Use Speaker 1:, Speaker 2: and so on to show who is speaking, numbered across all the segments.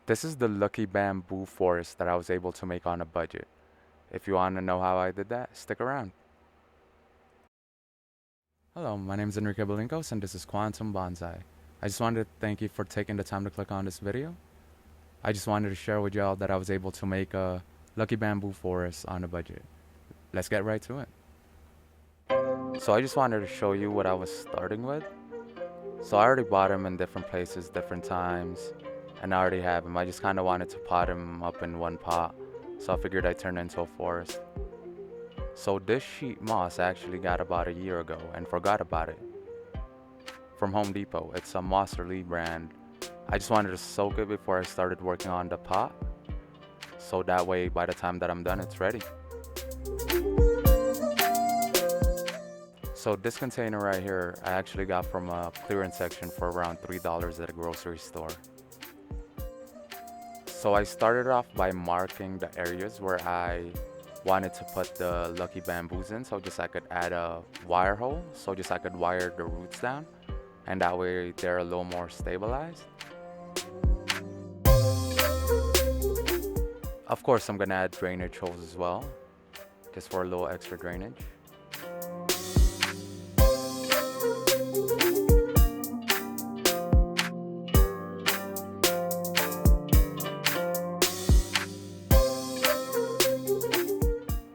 Speaker 1: This is the lucky bamboo forest that I was able to make on a budget. If you want to know how I did that, stick around. Hello, my name is Enrique Belincos and this is Quantum Bonsai. I just wanted to thank you for taking the time to click on this video. I just wanted to share with y'all that I was able to make a lucky bamboo forest on a budget. Let's get right to it. So I just wanted to show you what I was starting with. So I already bought them in different places, different times, and I already have them. I just kind of wanted to pot them up in one pot, so I figured I'd turn it into a forest. So this sheet moss I actually got about a year ago and forgot about it from Home Depot. It's a Moss or Lee brand. I just wanted to soak it before I started working on the pot, so that way by the time that I'm done it's ready. So this container right here I actually got from a clearance section for around $3 at a grocery store. So I started off by marking the areas where I wanted to put the lucky bamboos in, so just I could add a wire hole, so just I could wire the roots down, and that way they're a little more stabilized. Of course I'm gonna add drainage holes as well, just for a little extra drainage.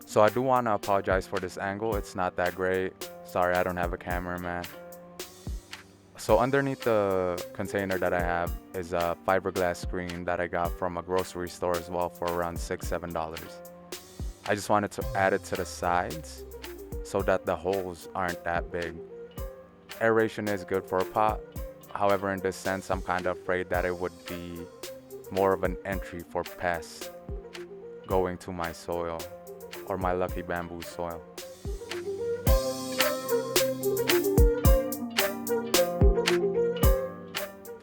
Speaker 1: So I do want to apologize for this angle, it's not that great. Sorry, I don't have a cameraman. So underneath the container that I have is a fiberglass screen that I got from a grocery store as well for around $6-7. I just wanted to add it to the sides so that the holes aren't that big. Aeration is good for a pot. However, in this sense, I'm kind of afraid that it would be more of an entry for pests going to my soil or my lucky bamboo soil.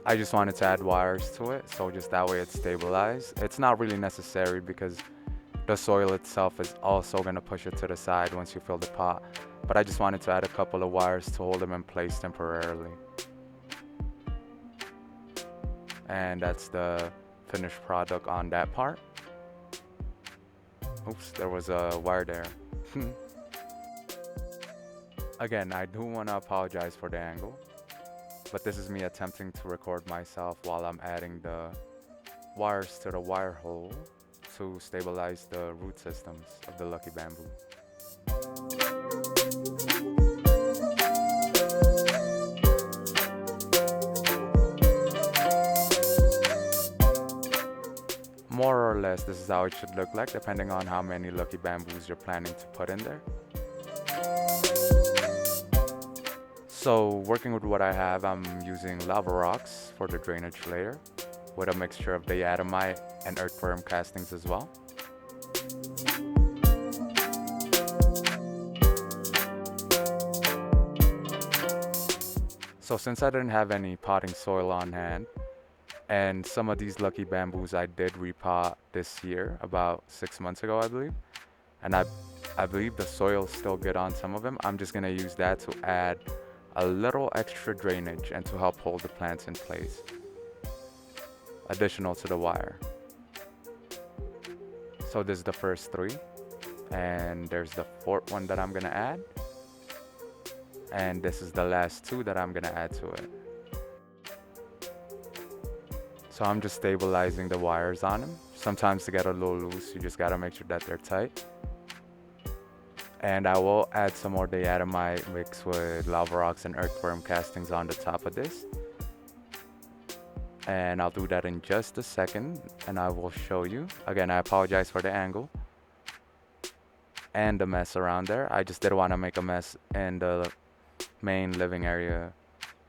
Speaker 1: I just wanted to add wires to it, so just that way it's stabilized. It's not really necessary because the soil itself is also going to push it to the side once you fill the pot. But I just wanted to add a couple of wires to hold them in place temporarily. And that's the finished product on that part. Oops, there was a wire there. Again, I do want to apologize for the angle, but this is me attempting to record myself while I'm adding the wires to the wire hole to stabilize the root systems of the lucky bamboo. More or less, this is how it should look like, depending on how many lucky bamboos you're planning to put in there. So, working with what I have, I'm using lava rocks for the drainage layer, with a mixture of diatomite and earthworm castings as well. So since I didn't have any potting soil on hand, and some of these lucky bamboos I did repot this year, about 6 months ago I believe, and I believe the soil's still good on some of them. I'm just gonna use that to add a little extra drainage and to help hold the plants in place, additional to the wire. So this is the first three, and there's the fourth one that I'm gonna add, and this is the last two that I'm gonna add to it. So I'm just stabilizing the wires on them. Sometimes to get a little loose, you just gotta make sure that they're tight. And I will add some more diatomite mixed with lava rocks and earthworm castings on the top of this. And I'll do that in just a second and I will show you. Again, I apologize for the angle and the mess around there. I just didn't want to make a mess in the main living area,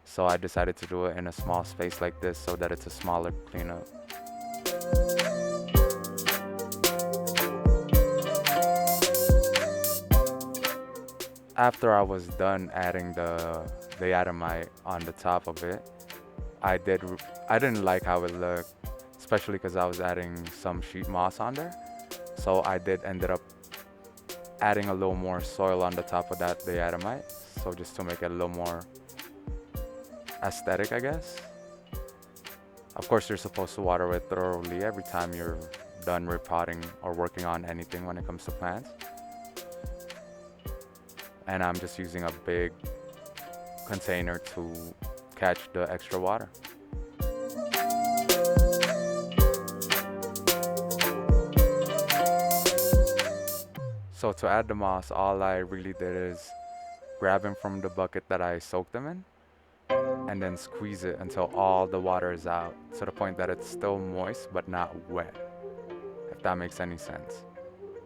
Speaker 1: so I decided to do it in a small space like this so that it's a smaller cleanup. After I was done adding the diatomite on the top of it, I didn't like how it looked, especially because I was adding some sheet moss on there. So I ended up adding a little more soil on the top of that diatomite, so just to make it a little more aesthetic, I guess. Of course, you're supposed to water it thoroughly every time you're done repotting or working on anything when it comes to plants. And I'm just using a big container to catch the extra water. So to add the moss, all I really did is grab them from the bucket that I soaked them in and then squeeze it until all the water is out to the point that it's still moist but not wet, if that makes any sense.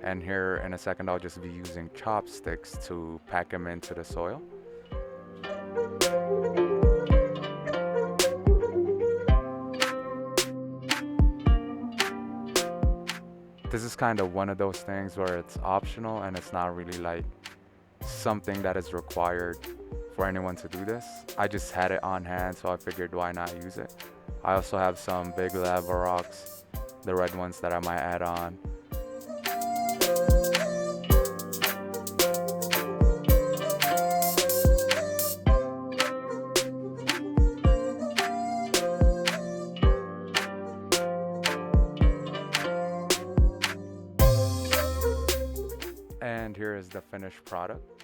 Speaker 1: And here in a second I'll just be using chopsticks to pack them into the soil. This is kind of one of those things where it's optional and it's not really like something that is required for anyone to do this. I just had it on hand, so I figured why not use it. I also have some big lava rocks, the red ones that I might add on. And here is the finished product.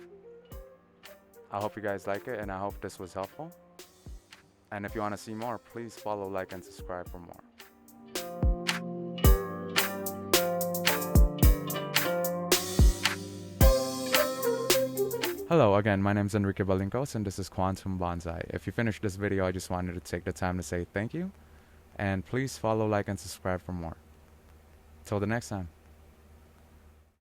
Speaker 1: I hope you guys like it and I hope this was helpful. And if you want to see more, please follow, like, and subscribe for more. Hello again, my name is Enrique Balincos and this is Quantum Bonsai. If you finished this video, I just wanted to take the time to say thank you. And please follow, like, and subscribe for more. Till the next time.